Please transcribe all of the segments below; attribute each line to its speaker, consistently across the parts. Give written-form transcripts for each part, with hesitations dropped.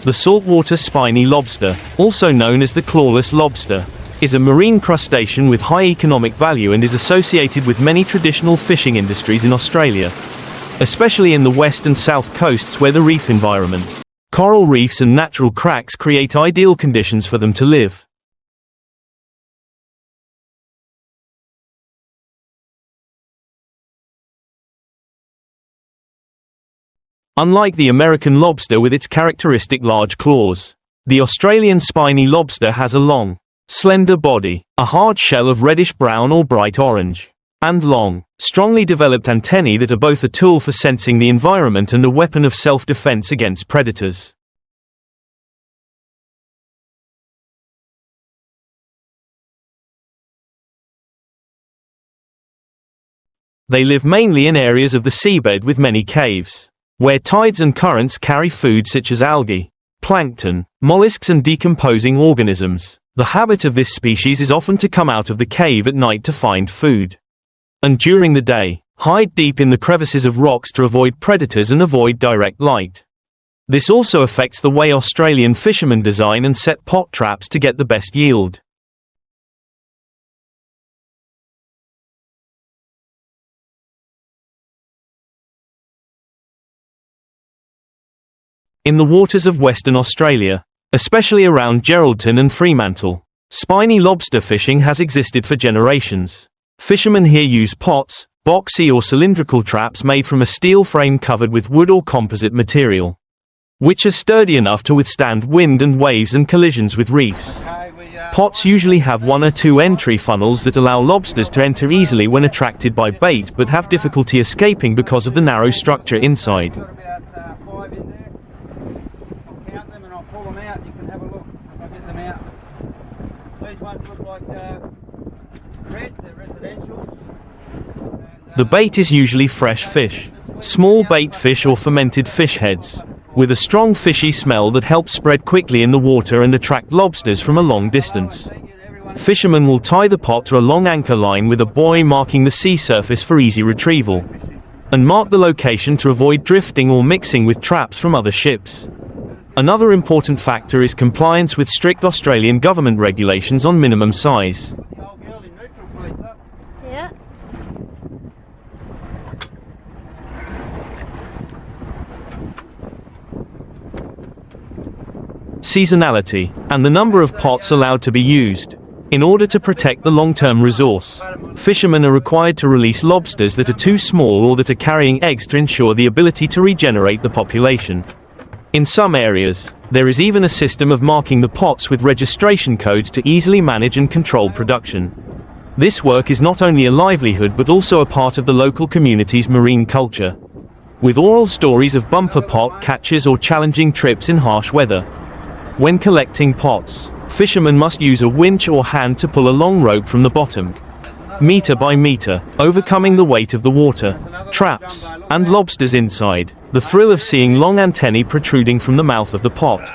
Speaker 1: The saltwater spiny lobster, also known as the clawless lobster, is a marine crustacean with high economic value and is associated with many traditional fishing industries in Australia, especially in the west and south coasts where the reef environment, coral reefs and natural cracks create ideal conditions for them to live. Unlike the American lobster with its characteristic large claws, the Australian spiny lobster has a long, slender body, a hard shell of reddish-brown or bright orange, and long, strongly developed antennae that are both a tool for sensing the environment and a weapon of self-defense against predators. They live mainly in areas of the seabed with many caves, where tides and currents carry food such as algae, plankton, mollusks and decomposing organisms. The habit of this species is often to come out of the cave at night to find food, and during the day, hide deep in the crevices of rocks to avoid predators and avoid direct light. This also affects the way Australian fishermen design and set pot traps to get the best yield. In the waters of Western Australia, especially around Geraldton and Fremantle, spiny lobster fishing has existed for generations. Fishermen here use pots, boxy or cylindrical traps made from a steel frame covered with wood or composite material, which are sturdy enough to withstand wind and waves and collisions with reefs. Pots usually have one or two entry funnels that allow lobsters to enter easily when attracted by bait but have difficulty escaping because of the narrow structure inside. The bait is usually fresh fish, small bait fish or fermented fish heads, with a strong fishy smell that helps spread quickly in the water and attract lobsters from a long distance. Fishermen will tie the pot to a long anchor line with a buoy marking the sea surface for easy retrieval, and mark the location to avoid drifting or mixing with traps from other ships. Another important factor is compliance with strict Australian government regulations on minimum size.
Speaker 2: Yeah.
Speaker 1: Seasonality, and the number of pots allowed to be used. In order to protect the long-term resource, fishermen are required to release lobsters that are too small or that are carrying eggs to ensure the ability to regenerate the population. In some areas, there is even a system of marking the pots with registration codes to easily manage and control production. This work is not only a livelihood but also a part of the local community's marine culture, with oral stories of bumper pot catches or challenging trips in harsh weather. When collecting pots, fishermen must use a winch or hand to pull a long rope from the bottom, meter by meter, overcoming the weight of the water, traps, and lobsters inside. The thrill of seeing long antennae protruding from the mouth of the pot.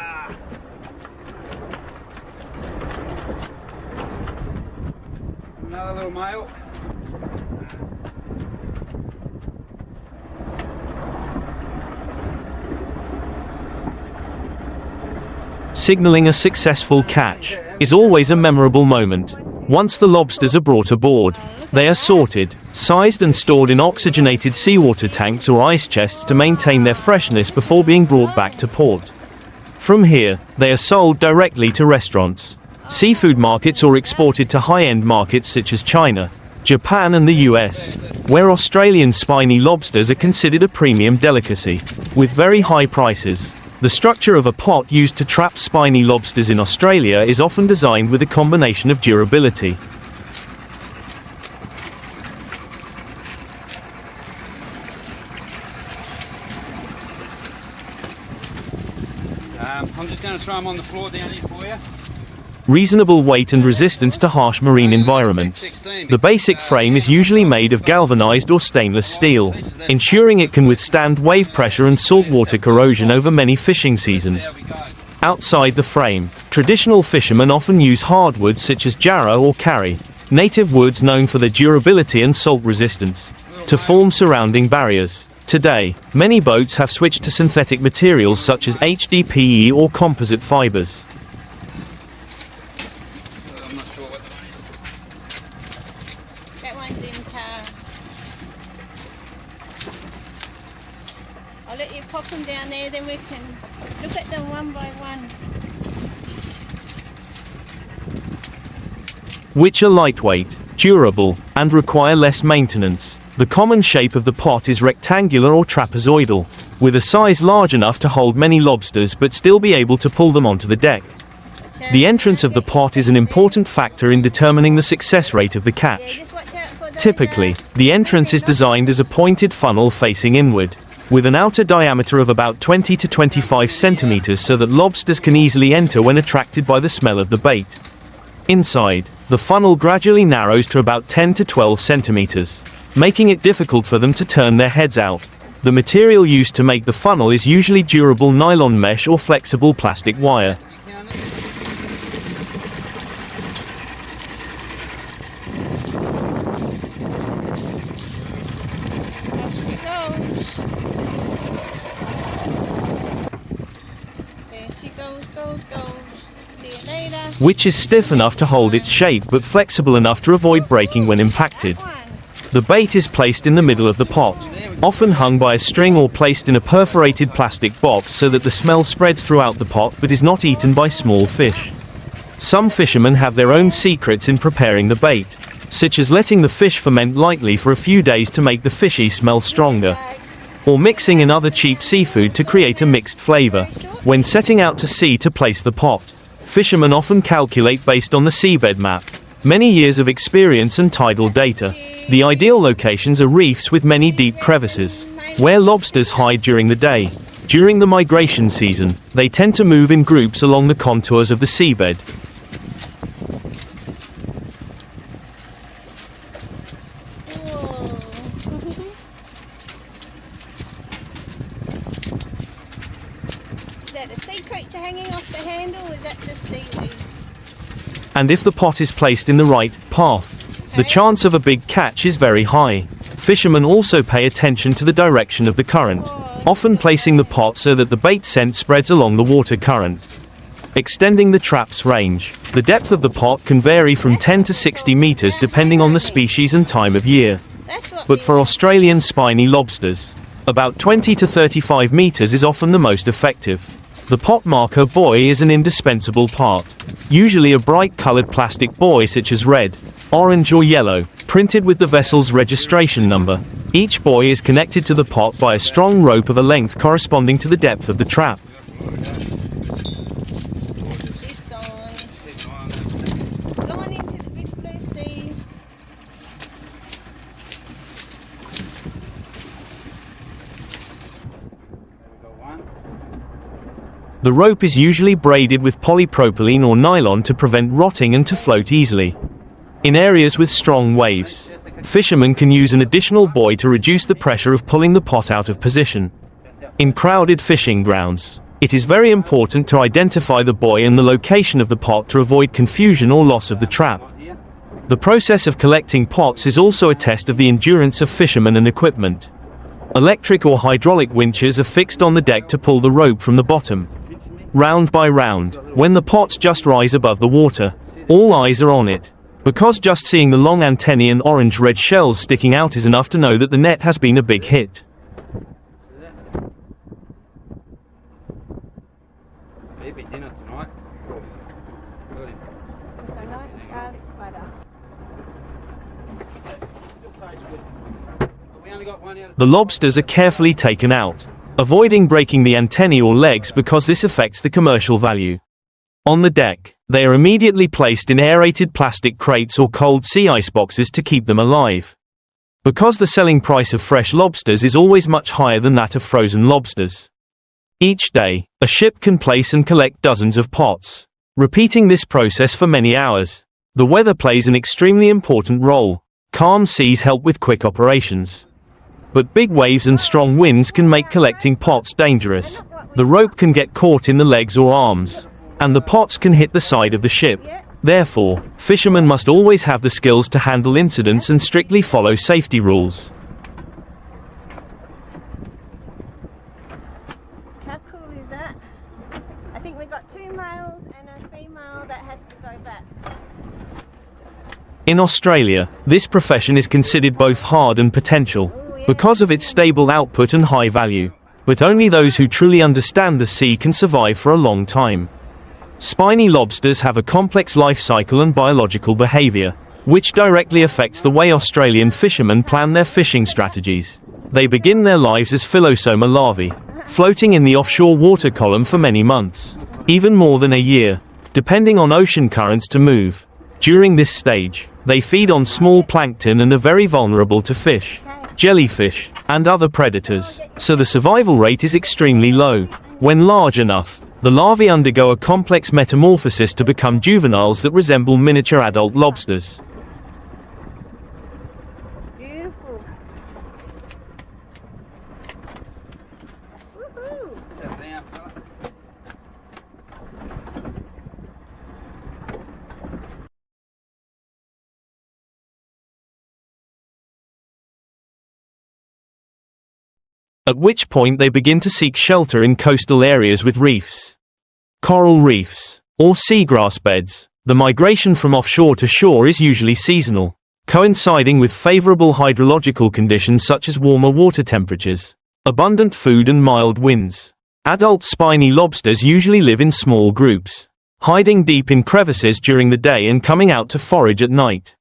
Speaker 3: Another little male.
Speaker 1: Signaling a successful catch is always a memorable moment. Once the lobsters are brought aboard, they are sorted, sized and stored in oxygenated seawater tanks or ice chests to maintain their freshness before being brought back to port. From here, they are sold directly to restaurants, seafood markets or exported to high-end markets such as China, Japan and the US, where Australian spiny lobsters are considered a premium delicacy, with very high prices. The structure of a pot used to trap spiny lobsters in Australia is often designed with a combination of durability,
Speaker 3: I'm just going to throw them on the floor down here for you.
Speaker 1: reasonable weight and resistance to harsh marine environments. The basic frame is usually made of galvanized or stainless steel, ensuring it can withstand wave pressure and saltwater corrosion over many fishing seasons. Outside the frame, traditional fishermen often use hardwoods such as jarrah or karri, native woods known for their durability and salt resistance, to form surrounding barriers. Today, many boats have switched to synthetic materials such as HDPE or composite fibers.
Speaker 3: I'm not sure what the one is.
Speaker 2: That one's in tar. I'll let you pop them down there, then we can look at them one by one.
Speaker 1: Which are lightweight, durable, and require less maintenance. The common shape of the pot is rectangular or trapezoidal, with a size large enough to hold many lobsters but still be able to pull them onto the deck. The entrance of the pot is an important factor in determining the success rate of the catch. Typically, the entrance is designed as a pointed funnel facing inward, with an outer diameter of about 20 to 25 centimeters so that lobsters can easily enter when attracted by the smell of the bait. Inside, the funnel gradually narrows to about 10 to 12 centimeters, making it difficult for them to turn their heads out. The material used to make the funnel is usually durable nylon mesh or flexible plastic wire.
Speaker 2: Off she goes. There she goes. See you later.
Speaker 1: Which is stiff enough to hold its shape but flexible enough to avoid breaking when impacted. The bait is placed in the middle of the pot, often hung by a string or placed in a perforated plastic box so that the smell spreads throughout the pot but is not eaten by small fish. Some fishermen have their own secrets in preparing the bait, such as letting the fish ferment lightly for a few days to make the fishy smell stronger, or mixing in other cheap seafood to create a mixed flavor. When setting out to sea to place the pot, fishermen often calculate based on the seabed map, many years of experience and tidal data. The ideal locations are reefs with many deep crevices, where lobsters hide during the day. During the migration season, they tend to move in groups along the contours of the seabed.
Speaker 2: Whoa. Is that a sea creature hanging off the handle, or is that just seaweed?
Speaker 1: And if the pot is placed in the right path, the chance of a big catch is very high. Fishermen also pay attention to the direction of the current, often placing the pot so that the bait scent spreads along the water current, extending the trap's range. The depth of the pot can vary from 10 to 60 meters depending on the species and time of year. But for Australian spiny lobsters, about 20 to 35 meters is often the most effective. The pot marker buoy is an indispensable part, usually a bright colored plastic buoy such as red, orange or yellow, printed with the vessel's registration number. Each buoy is connected to the pot by a strong rope of a length corresponding to the depth of the trap.
Speaker 2: She's gone into the big blue sea.
Speaker 1: The rope is usually braided with polypropylene or nylon to prevent rotting and to float easily. In areas with strong waves, fishermen can use an additional buoy to reduce the pressure of pulling the pot out of position. In crowded fishing grounds, it is very important to identify the buoy and the location of the pot to avoid confusion or loss of the trap. The process of collecting pots is also a test of the endurance of fishermen and equipment. Electric or hydraulic winches are fixed on the deck to pull the rope from the bottom, round by round. When the pots just rise above the water, all eyes are on it, because just seeing the long antennae and orange-red shells sticking out is enough to know that the net has been a big hit.
Speaker 3: Maybe dinner tonight.
Speaker 2: So nice garlic butter.
Speaker 3: We only got one out of
Speaker 1: The lobsters are carefully taken out, avoiding breaking the antennae or legs because this affects the commercial value. On the deck, they are immediately placed in aerated plastic crates or cold sea ice boxes to keep them alive. Because the selling price of fresh lobsters is always much higher than that of frozen lobsters. Each day, a ship can place and collect dozens of pots, repeating this process for many hours. The weather plays an extremely important role. Calm seas help with quick operations, but big waves and strong winds can make collecting pots dangerous. The rope can get caught in the legs or arms, and the pots can hit the side of the ship. Therefore, fishermen must always have the skills to handle incidents and strictly follow safety rules.
Speaker 2: got 2 males and a female that has to go back.
Speaker 1: In Australia, this profession is considered both hard and potential, because of its stable output and high value. But only those who truly understand the sea can survive for a long time. Spiny lobsters have a complex life cycle and biological behavior, which directly affects the way Australian fishermen plan their fishing strategies. They begin their lives as phyllosomer larvae, floating in the offshore water column for many months, even more than a year, depending on ocean currents to move. During this stage, they feed on small plankton and are very vulnerable to fish, jellyfish, and other predators, so the survival rate is extremely low. When large enough, the larvae undergo a complex metamorphosis to become juveniles that resemble miniature adult lobsters.
Speaker 2: Beautiful. Woohoo!
Speaker 1: At which point they begin to seek shelter in coastal areas with reefs. Coral reefs, or seagrass beds. The migration from offshore to shore is usually seasonal, coinciding with favorable hydrological conditions such as warmer water temperatures, abundant food and mild winds. Adult spiny lobsters usually live in small groups, hiding deep in crevices during the day and coming out to forage at night.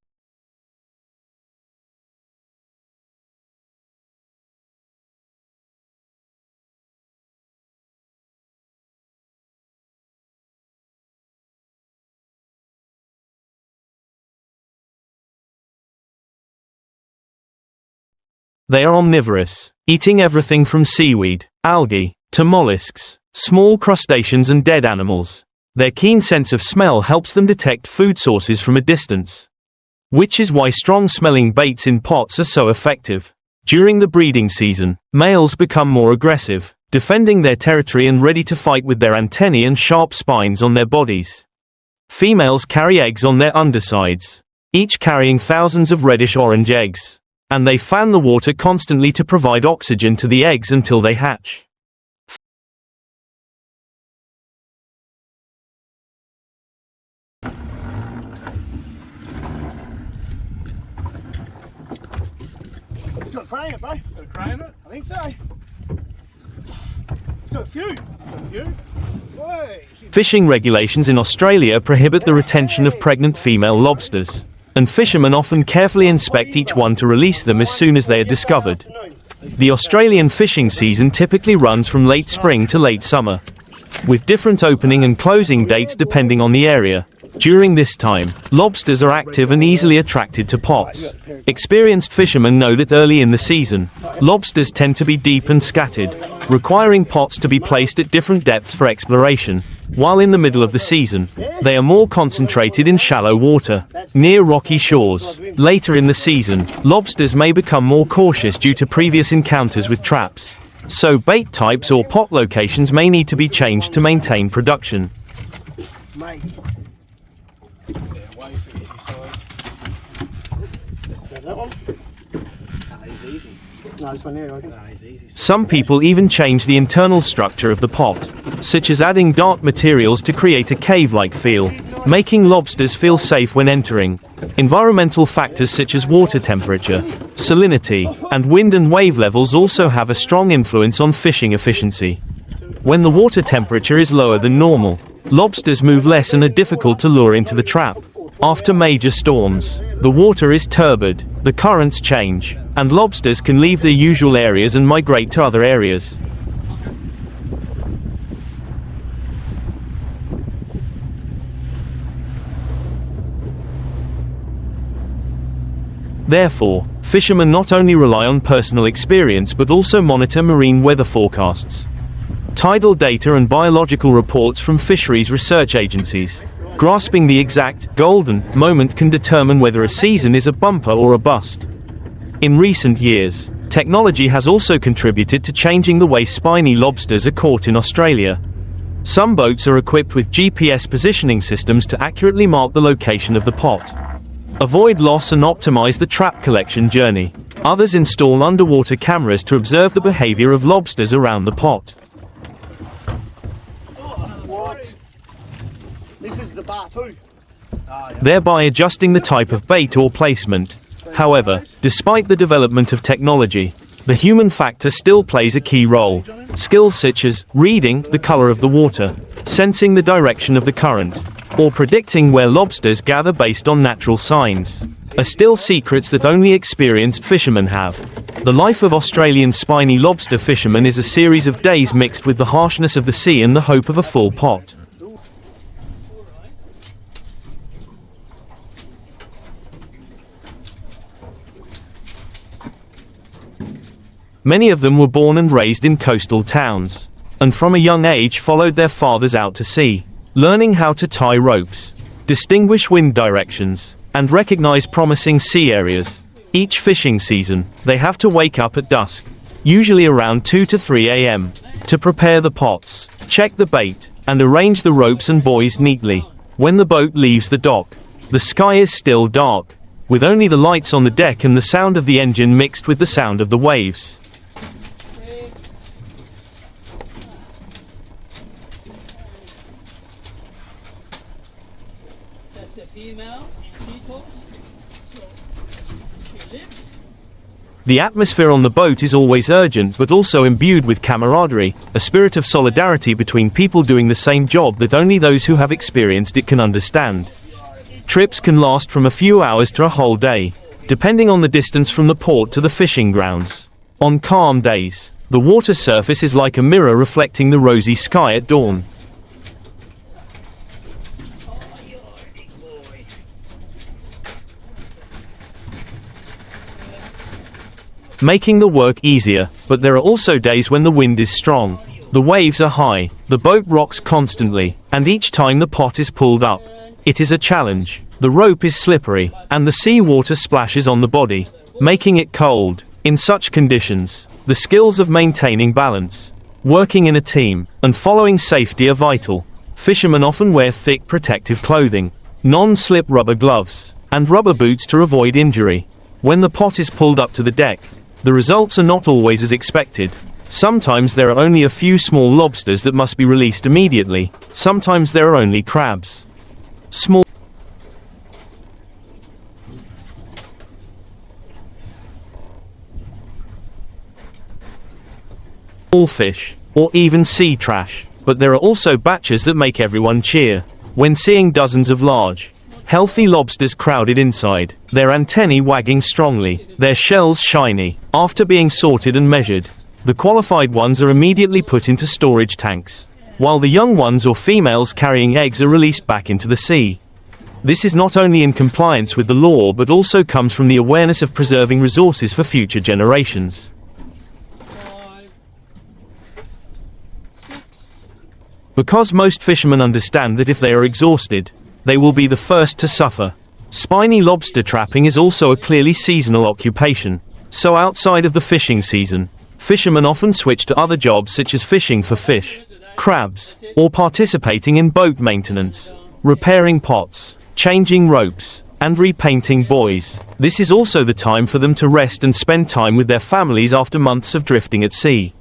Speaker 1: They are omnivorous, eating everything from seaweed, algae, to mollusks, small crustaceans and dead animals. Their keen sense of smell helps them detect food sources from a distance, which is why strong-smelling baits in pots are so effective. During the breeding season, males become more aggressive, defending their territory and ready to fight with their antennae and sharp spines on their bodies. Females carry eggs on their undersides, each carrying thousands of reddish-orange eggs, and they fan the water constantly to provide oxygen to the eggs until they hatch.
Speaker 4: Got a crane in it, bro.
Speaker 3: Got a crane in it?
Speaker 4: I think so. It's got a few.
Speaker 3: Got a few? Wait.
Speaker 1: Fishing regulations in Australia prohibit the retention of pregnant female lobsters, and fishermen often carefully inspect each one to release them as soon as they are discovered. The Australian fishing season typically runs from late spring to late summer, with different opening and closing dates depending on the area. During this time, lobsters are active and easily attracted to pots. Experienced fishermen know that early in the season, lobsters tend to be deep and scattered, requiring pots to be placed at different depths for exploration, while in the middle of the season, they are more concentrated in shallow water, near rocky shores. Later in the season, lobsters may become more cautious due to previous encounters with traps, so bait types or pot locations may need to be changed to maintain production.
Speaker 4: Mate.
Speaker 3: Yeah, way too easy size.
Speaker 4: That one?
Speaker 3: Nah, he's easy.
Speaker 4: No, this one here, I reckon.
Speaker 3: Nah, he's easy.
Speaker 1: Some people even change the internal structure of the pot, such as adding dark materials to create a cave-like feel, making lobsters feel safe when entering. Environmental factors such as water temperature, salinity, and wind and wave levels also have a strong influence on fishing efficiency. When the water temperature is lower than normal, lobsters move less and are difficult to lure into the trap. After major storms, the water is turbid, the currents change, and lobsters can leave their usual areas and migrate to other areas. Therefore, fishermen not only rely on personal experience but also monitor marine weather forecasts, tidal data and biological reports from fisheries research agencies. Grasping the exact, golden, moment can determine whether a season is a bumper or a bust. In recent years, technology has also contributed to changing the way spiny lobsters are caught in Australia. Some boats are equipped with GPS positioning systems to accurately mark the location of the pot, avoid loss and optimize the trap collection journey. Others install underwater cameras to observe the behavior of lobsters around the pot.
Speaker 4: This is the bar too.
Speaker 1: thereby adjusting the type of bait or placement. However, despite the development of technology, the human factor still plays a key role. Skills such as reading the color of the water, sensing the direction of the current, or predicting where lobsters gather based on natural signs, are still secrets that only experienced fishermen have. The life of Australian spiny lobster fishermen is a series of days mixed with the harshness of the sea and the hope of a full pot. Many of them were born and raised in coastal towns, and from a young age followed their fathers out to sea, learning how to tie ropes, distinguish wind directions, and recognize promising sea areas. Each fishing season, they have to wake up at dusk, usually around 2 to 3 a.m., to prepare the pots, check the bait, and arrange the ropes and buoys neatly. When the boat leaves the dock, the sky is still dark, with only the lights on the deck and the sound of the engine mixed with the sound of the waves.
Speaker 5: That's a female in sea toes. So she lives.
Speaker 1: The atmosphere on the boat is always urgent but also imbued with camaraderie, a spirit of solidarity between people doing the same job that only those who have experienced it can understand. Trips can last from a few hours to a whole day, depending on the distance from the port to the fishing grounds. On calm days, the water surface is like a mirror reflecting the rosy sky at dawn. Making the work easier, but there are also days when the wind is strong. The waves are high, the boat rocks constantly, and each time the pot is pulled up, it is a challenge. The rope is slippery, and the sea water splashes on the body, making it cold. In such conditions, the skills of maintaining balance, working in a team, and following safety are vital. Fishermen often wear thick protective clothing, non-slip rubber gloves, and rubber boots to avoid injury. When the pot is pulled up to the deck, the results are not always as expected. Sometimes there are only a few small lobsters that must be released immediately. Sometimes there are only crabs. Small fish, or even sea trash. But there are also batches that make everyone cheer. When seeing dozens of large, healthy lobsters crowded inside, their antennae wagging strongly, their shells shiny, after being sorted and measured, the qualified ones are immediately put into storage tanks, while the young ones or females carrying eggs are released back into the sea. This is not only in compliance with the law but also comes from the awareness of preserving resources for future generations.
Speaker 5: 5, 6.
Speaker 1: Because most fishermen understand that if they are exhausted, they will be the first to suffer. Spiny lobster trapping is also a clearly seasonal occupation. So outside of the fishing season, fishermen often switch to other jobs such as fishing for fish, crabs, or participating in boat maintenance, repairing pots, changing ropes, and repainting buoys. This is also the time for them to rest and spend time with their families after months of drifting at sea.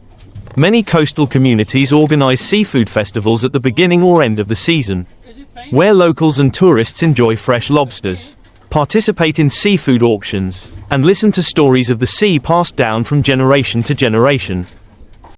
Speaker 1: Many coastal communities organize seafood festivals at the beginning or end of the season, where locals and tourists enjoy fresh lobsters, participate in seafood auctions, and listen to stories of the sea passed down from generation to generation.